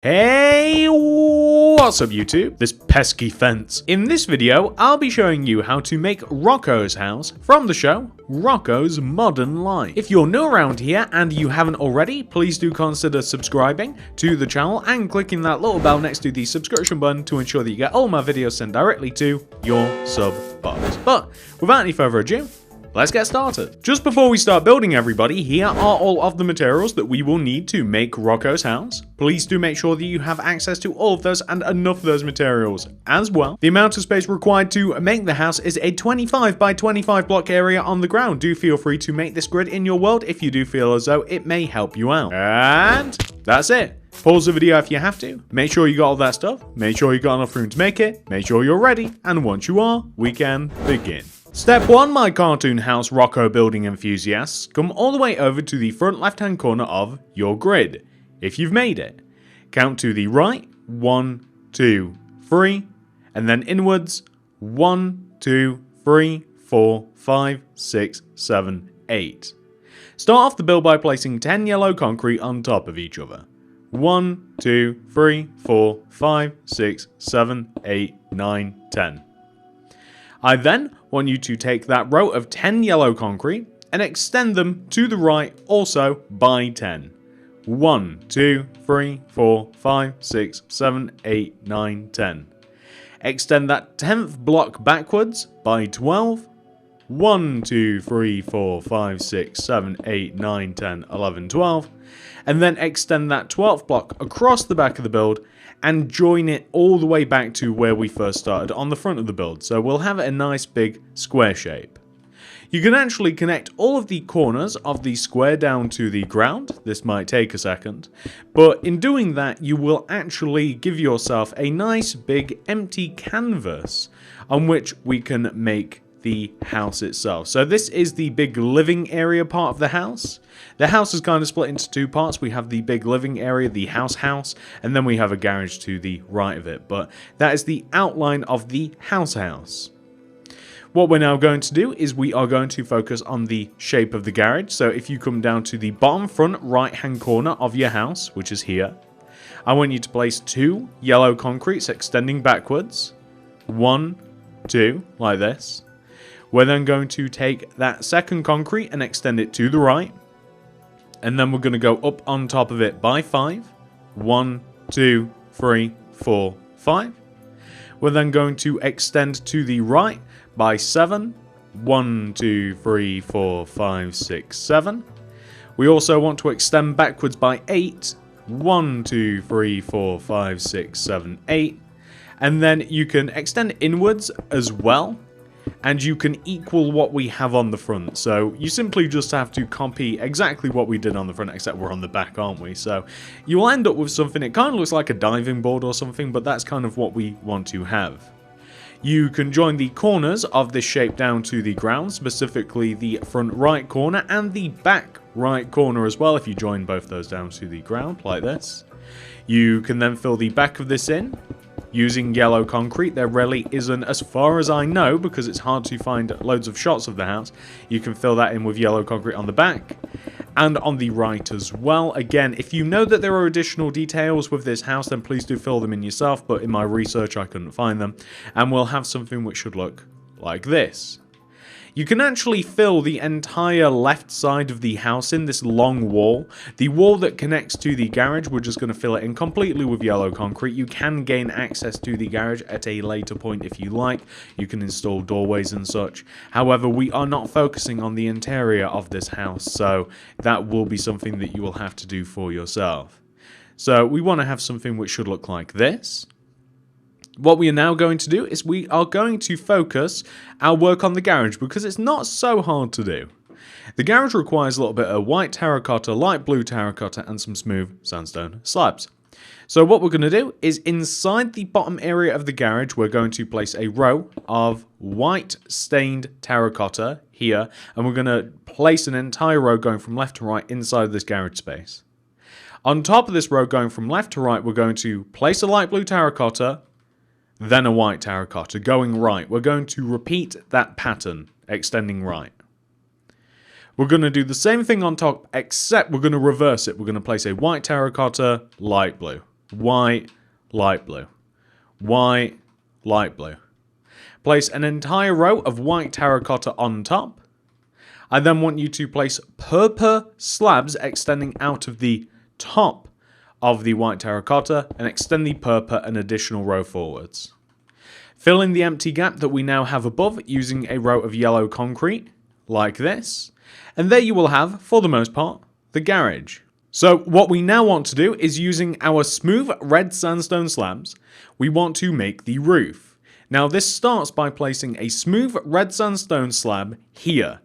Hey, what's up YouTube? This pesky fence. In this video, I'll be showing you how to make Rockos House from the show Rocko's Modern Life. If you're new around here and you haven't already, please do consider subscribing to the channel and clicking that little bell next to the subscription button to ensure that you get all my videos sent directly to your sub box. But without any further ado, let's get started. Just before we start building everybody, here are all of the materials that we will need to make Rockos House. Please do make sure that you have access to all of those and enough of those materials as well. The amount of space required to make the house is a 25 by 25 block area on the ground. Do feel free to make this grid in your world if you do feel as though it may help you out. And that's it. Pause the video if you have to. Make sure you got all that stuff. Make sure you got enough room to make it. Make sure you're ready. And once you are, we can begin. Step 1, my cartoon house Rocko building enthusiasts, come all the way over to the front left hand corner of your grid, if you've made it. Count to the right, 1, 2, 3, and then inwards, 1, 2, 3, 4, 5, 6, 7, 8. Start off the build by placing 10 yellow concrete on top of each other. 1, 2, 3, 4, 5, 6, 7, 8, 9, 10. I then want you to take that row of 10 yellow concrete and extend them to the right also by 10. 1, 2, 3, 4, 5, 6, 7, 8, 9, 10. Extend that 10th block backwards by 12. 1, 2, 3, 4, 5, 6, 7, 8, 9, 10, 11, 12. And then extend that 12th block across the back of the build and join it all the way back to where we first started on the front of the build. So we'll have a nice big square shape. You can actually connect all of the corners of the square down to the ground. This might take a second, but in doing that you will actually give yourself a nice big empty canvas on which we can make the house itself. So this is the big living area part of the house. The house is kind of split into two parts. We have the big living area, the house, and then we have a garage to the right of it. But that is the outline of the house. What we're now going to do is we are going to focus on the shape of the garage. So if you come down to the bottom front right hand corner of your house, which is here, I want you to place 2 yellow concretes extending backwards. 1, 2, like this. We're then going to take that second concrete and extend it to the right. And then we're going to go up on top of it by 5. 1, 2, 3, 4, 5. We're then going to extend to the right by 7. 1, 2, 3, 4, 5, 6, 7. We also want to extend backwards by 8. 1, 2, 3, 4, 5, 6, 7, 8. And then you can extend inwards as well. And you can equal what we have on the front. So you simply just have to copy exactly what we did on the front, except we're on the back, aren't we? So you will end up with something, it kind of looks like a diving board or something, but that's kind of what we want to have. You can join the corners of this shape down to the ground, specifically the front right corner and the back right corner as well, if you join both those down to the ground, like this. You can then fill the back of this in using yellow concrete. There really isn't, as far as I know, because it's hard to find loads of shots of the house. You can fill that in with yellow concrete on the back and on the right as well. Again, if you know that there are additional details with this house, then please do fill them in yourself, but in my research I couldn't find them. And we'll have something which should look like this. You can actually fill the entire left side of the house in, this long wall. The wall that connects to the garage, we're just going to fill it in completely with yellow concrete. You can gain access to the garage at a later point if you like. You can install doorways and such. However, we are not focusing on the interior of this house, so that will be something that you will have to do for yourself. So we want to have something which should look like this. What we are now going to do is we are going to focus our work on the garage because it's not so hard to do. The garage requires a little bit of white terracotta, light blue terracotta, and some smooth sandstone slabs. So what we're going to do is inside the bottom area of the garage, we're going to place a row of white stained terracotta here, and we're going to place an entire row going from left to right inside this garage space. On top of this row going from left to right, we're going to place a light blue terracotta, then a white terracotta, going right. We're going to repeat that pattern, extending right. We're going to do the same thing on top, except we're going to reverse it. We're going to place a white terracotta, light blue. white, light blue, white, light blue. Place an entire row of white terracotta on top. I then want you to place purple slabs extending out of the top of the white terracotta and extend the purple an additional row forwards. Fill in the empty gap that we now have above using a row of yellow concrete, like this. And there you will have, for the most part, the garage. So what we now want to do is using our smooth red sandstone slabs, we want to make the roof. Now this starts by placing a smooth red sandstone slab here,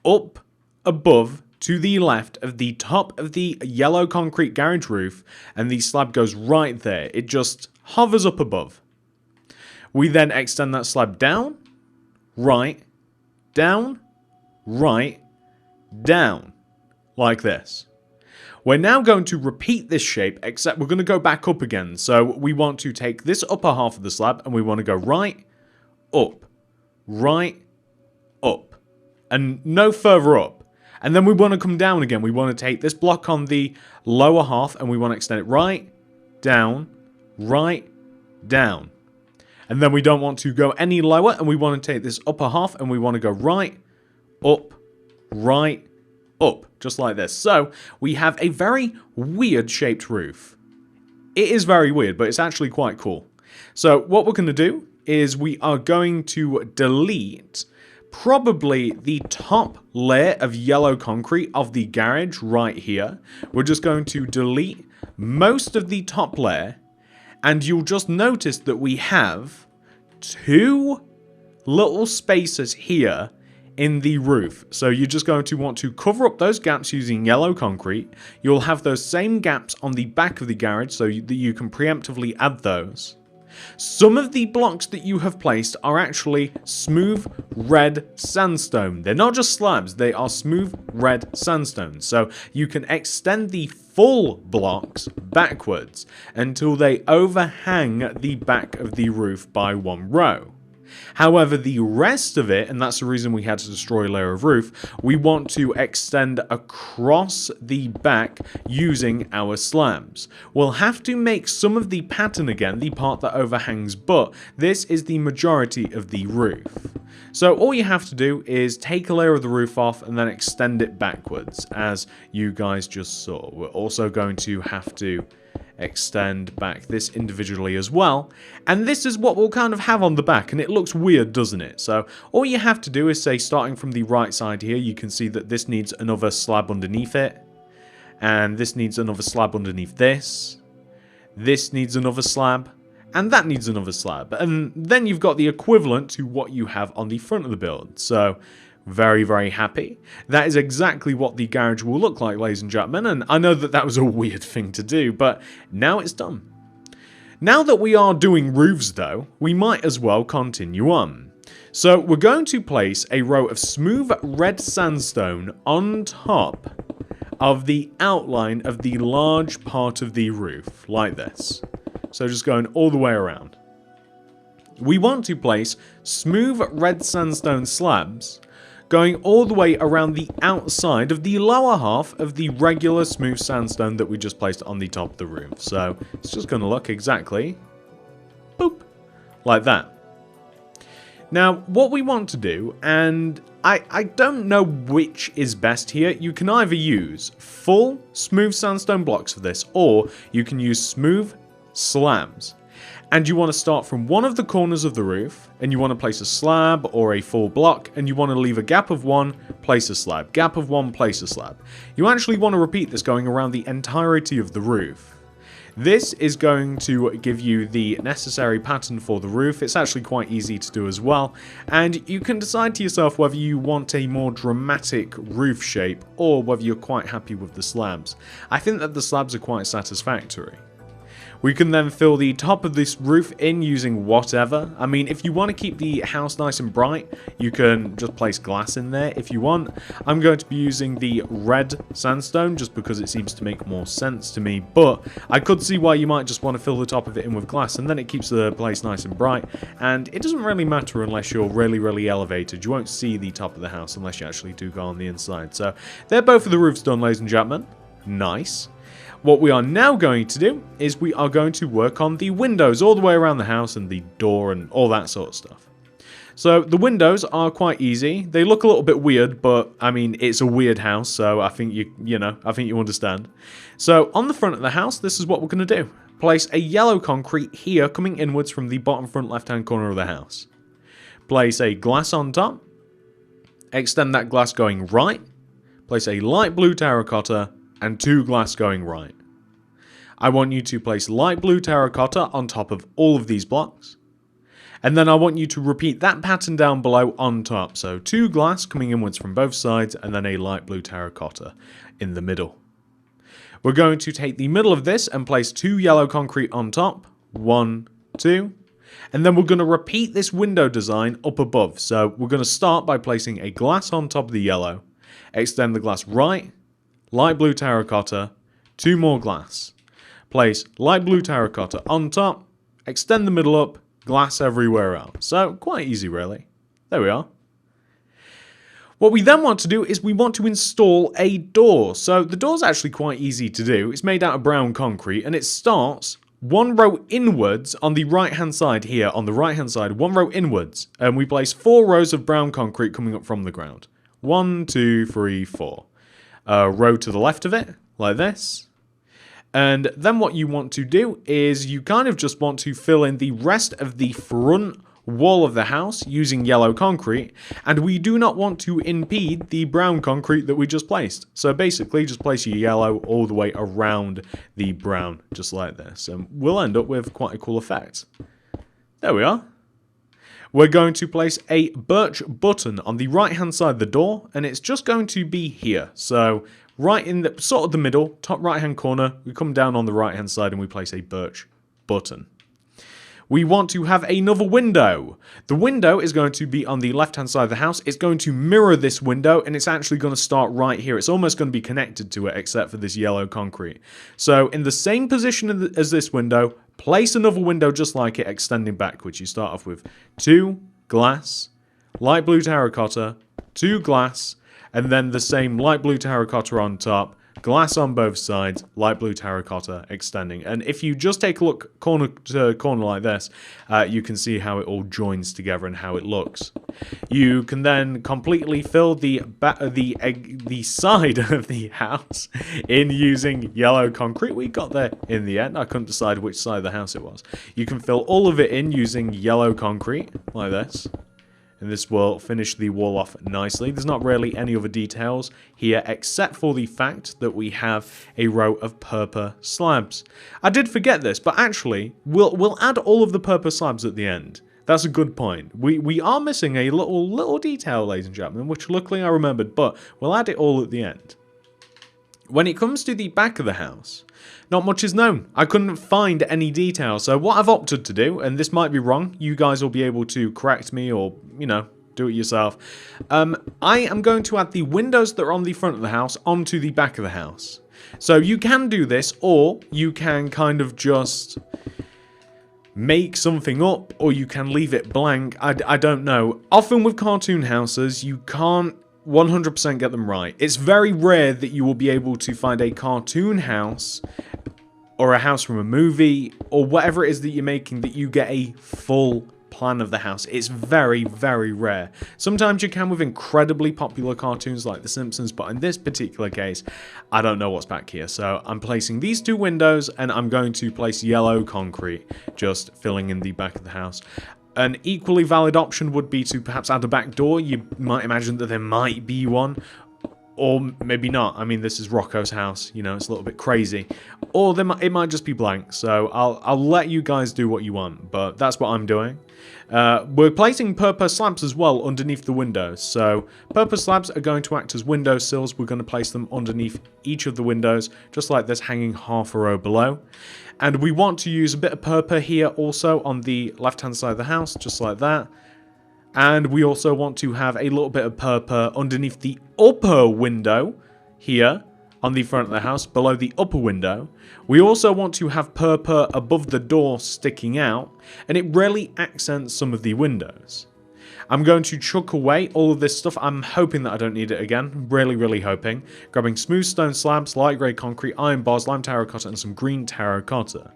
up above to the left of the top of the yellow concrete garage roof, and the slab goes right there. It just hovers up above. We then extend that slab down, right, down, right, down, like this. We're now going to repeat this shape, except we're going to go back up again. So we want to take this upper half of the slab, and we want to go right, up, and no further up. And then we want to come down again. We want to take this block on the lower half, and we want to extend it right, down, and then we don't want to go any lower, and we want to take this upper half, and we want to go right, up, just like this. So we have a very weird shaped roof. It is very weird, but it's actually quite cool. So what we're going to do is we are going to delete probably the top layer of yellow concrete of the garage right here. We're just going to delete most of the top layer, and you'll just notice that we have two little spaces here in the roof. So you're just going to want to cover up those gaps using yellow concrete. You'll have those same gaps on the back of the garage so that you can preemptively add those. Some of the blocks that you have placed are actually smooth red sandstone. They're not just slabs, they are smooth red sandstone. So you can extend the full blocks backwards until they overhang the back of the roof by one row. However, the rest of it, and that's the reason we had to destroy a layer of roof, we want to extend across the back using our slabs. We'll have to make some of the pattern again, the part that overhangs, but this is the majority of the roof. So all you have to do is take a layer of the roof off and then extend it backwards, as you guys just saw. We're also going to have to extend back this individually as well, and this is what we'll kind of have on the back, and it looks weird, doesn't it? So all you have to do is say, starting from the right side here, you can see that this needs another slab underneath it, and this needs another slab underneath this needs another slab, and that needs another slab, and then you've got the equivalent to what you have on the front of the build. So very, very happy. That is exactly what the garage will look like, ladies and gentlemen, and I know that that was a weird thing to do, but now it's done. Now that we are doing roofs, though, we might as well continue on. So we're going to place a row of smooth red sandstone on top of the outline of the large part of the roof, like this. So just going all the way around. We want to place smooth red sandstone slabs going all the way around the outside of the lower half of the regular smooth sandstone that we just placed on the top of the roof. So it's just going to look exactly, boop, like that. Now, what we want to do, and I don't know which is best here, you can either use full smooth sandstone blocks for this, or you can use smooth slabs. And you want to start from one of the corners of the roof, and you want to place a slab or a full block, and you want to leave a gap of one, place a slab, gap of one, place a slab. You actually want to repeat this going around the entirety of the roof. This is going to give you the necessary pattern for the roof. It's actually quite easy to do as well, and you can decide to yourself whether you want a more dramatic roof shape or whether you're quite happy with the slabs. I think that the slabs are quite satisfactory. We can then fill the top of this roof in using whatever. I mean, if you want to keep the house nice and bright, you can just place glass in there if you want. I'm going to be using the red sandstone just because it seems to make more sense to me, but I could see why you might just want to fill the top of it in with glass, and then it keeps the place nice and bright, and it doesn't really matter unless you're really, really elevated. You won't see the top of the house unless you actually do go on the inside. So, they're both of the roofs done, ladies and gentlemen. Nice. What we are now going to do is we are going to work on the windows all the way around the house and the door and all that sort of stuff. So the windows are quite easy. They look a little bit weird, but I mean, it's a weird house, so I think I think you understand. So on the front of the house, this is what we're going to do. Place a yellow concrete here coming inwards from the bottom front left-hand corner of the house. Place a glass on top. Extend that glass going right. Place a light blue terracotta and 2 glass going right. I want you to place light blue terracotta on top of all of these blocks. And then I want you to repeat that pattern down below on top. So 2 glass coming inwards from both sides and then a light blue terracotta in the middle. We're going to take the middle of this and place 2 yellow concrete on top. 1, 2. And then we're going to repeat this window design up above. So we're going to start by placing a glass on top of the yellow. Extend the glass right. Light blue terracotta. 2 more glass. Place light blue terracotta on top. Extend the middle up. Glass everywhere else. So quite easy really. There we are. What we then want to do is we want to install a door. So the door's actually quite easy to do. It's made out of brown concrete and it starts 1 row inwards on the right hand side here. On the right hand side, 1 row inwards. And we place 4 rows of brown concrete coming up from the ground. 1, 2, 3, 4. A row to the left of it, like this. And then what you want to do is you kind of just want to fill in the rest of the front wall of the house using yellow concrete, and we do not want to impede the brown concrete that we just placed. So basically just place your yellow all the way around the brown, just like this, and we'll end up with quite a cool effect. There we are. We're going to place a birch button on the right hand side of the door, and it's just going to be here. So right in the sort of the middle, top right hand corner, we come down on the right hand side and we place a birch button. We want to have another window. The window is going to be on the left hand side of the house. It's going to mirror this window and it's actually going to start right here. It's almost going to be connected to it except for this yellow concrete. So in the same position as this window, place another window just like it, extending backwards. You start off with 2 glass, light blue terracotta, 2 glass, and then the same light blue terracotta on top, glass on both sides, light blue terracotta extending. And if you just take a look corner to corner like this, you can see how it all joins together and how it looks. You can then completely fill the side of the house in using yellow concrete. We got there in the end. I couldn't decide which side of the house it was. You can fill all of it in using yellow concrete like this. And this will finish the wall off nicely. There's not really any other details here except for the fact that we have a row of purple slabs. I did forget this, but actually we'll add all of the purple slabs at the end. That's a good point. We are missing a little detail, ladies and gentlemen, which luckily I remembered, but we'll add it all at the end. When it comes to the back of the house, not much is known. I couldn't find any details. So what I've opted to do, and this might be wrong, you guys will be able to correct me or, you know, do it yourself. I am going to add the windows that are on the front of the house onto the back of the house. So you can do this, or you can kind of just make something up, or you can leave it blank. I don't know. Often with cartoon houses, you can't 100% get them right. It's very rare that you will be able to find a cartoon house or a house from a movie or whatever it is that you're making that you get a full plan of the house. It's very, very rare. Sometimes you can with incredibly popular cartoons like The Simpsons, but in this particular case, I don't know what's back here. So I'm placing these 2 windows and I'm going to place yellow concrete, just filling in the back of the house. An equally valid option would be to perhaps add a back door. You might imagine that there might be one, or maybe not. I mean, this is Rockos House, you know, it's a little bit crazy. Or it might just be blank, so I'll let you guys do what you want, but that's what I'm doing. We're placing purple slabs as well underneath the windows. So purple slabs are going to act as window sills. We're going to place them underneath each of the windows, just like this, hanging half a row below. And we want to use a bit of purple here also on the left-hand side of the house, just like that. And we also want to have a little bit of purple underneath the upper window here on the front of the house, below the upper window. We also want to have purple above the door sticking out, and it really accents some of the windows. I'm going to chuck away all of this stuff. I'm hoping that I don't need it again. Really, really hoping. Grabbing smooth stone slabs, light grey concrete, iron bars, lime terracotta, and some green terracotta.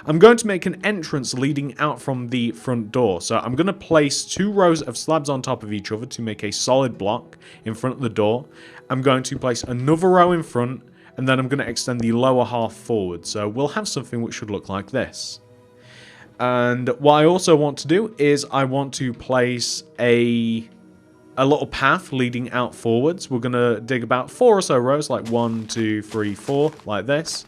I'm going to make an entrance leading out from the front door. So I'm going to place 2 rows of slabs on top of each other to make a solid block in front of the door. I'm going to place another row in front, and then I'm going to extend the lower half forward. So we'll have something which should look like this. And what I also want to do is I want to place a little path leading out forwards. We're going to dig about 4 or so rows, like 1, 2, 3, 4, like this.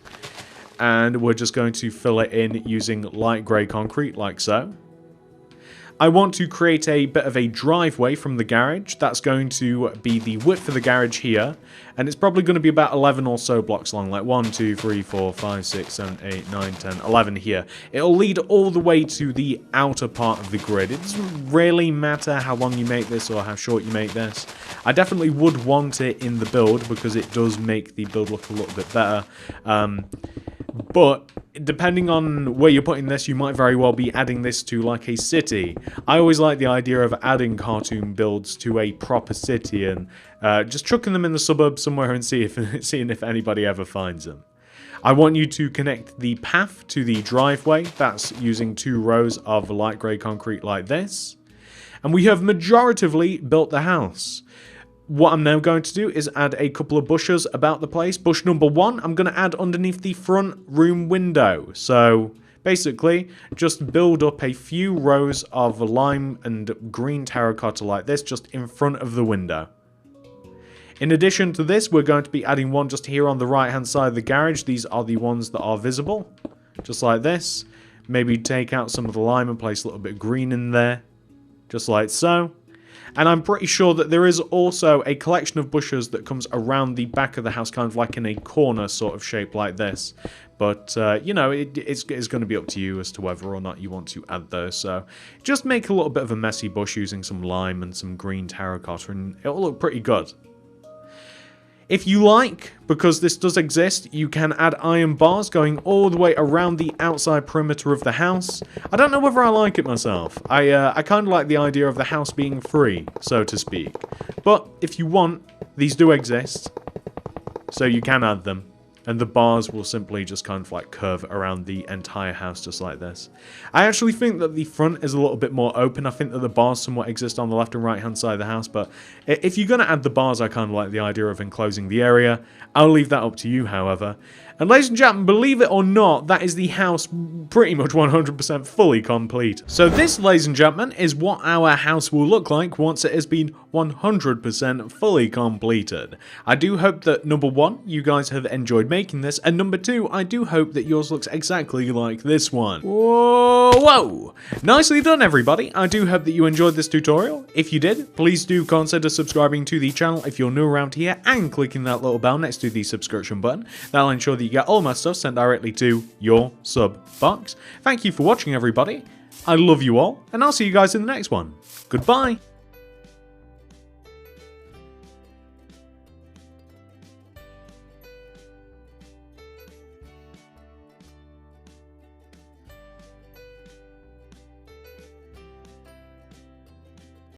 And we're just going to fill it in using light grey concrete, like so. I want to create a bit of a driveway from the garage. That's going to be the width of the garage here. And it's probably going to be about 11 or so blocks long, like 1, 2, 3, 4, 5, 6, 7, 8, 9, 10, 11 here. It'll lead all the way to the outer part of the grid. It doesn't really matter how long you make this or how short you make this. I definitely would want it in the build because it does make the build look a little bit better. But depending on where you're putting this, you might very well be adding this to like a city. I always like the idea of adding cartoon builds to a proper city and just chucking them in the suburbs somewhere and seeing if anybody ever finds them. I want you to connect the path to the driveway. That's using 2 rows of light grey concrete like this. And we have majoritively built the house. What I'm now going to do is add a couple of bushes about the place. Bush number 1, I'm going to add underneath the front room window. So basically, just build up a few rows of lime and green terracotta like this just in front of the window. In addition to this, we're going to be adding one just here on the right hand side of the garage. These are the ones that are visible, just like this. Maybe take out some of the lime and place a little bit of green in there, just like so. And I'm pretty sure that there is also a collection of bushes that comes around the back of the house, kind of like in a corner sort of shape like this. But, you know, it's going to be up to you as to whether or not you want to add those. So just make a little bit of a messy bush using some lime and some green terracotta, and it'll look pretty good. If you like, because this does exist, you can add iron bars going all the way around the outside perimeter of the house. I don't know whether I like it myself. I kind of like the idea of the house being free, so to speak. But if you want, these do exist, so you can add them. And the bars will simply just kind of like curve around the entire house just like this. I actually think that the front is a little bit more open. I think that the bars somewhat exist on the left and right hand side of the house. But if you're going to add the bars, I kind of like the idea of enclosing the area. I'll leave that up to you, however. And ladies and gentlemen, believe it or not, that is the house pretty much 100% fully complete. So this, ladies and gentlemen, is what our house will look like once it has been 100% fully completed. I do hope that, number 1, you guys have enjoyed making this, and number 2, I do hope that yours looks exactly like this one. Whoa! Nicely done, everybody. I do hope that you enjoyed this tutorial. If you did, please do consider subscribing to the channel if you're new around here, and clicking that little bell next to the subscription button. That'll ensure that you get all my stuff sent directly to your sub box. Thank you for watching, everybody. I love you all, and I'll see you guys in the next one. Goodbye.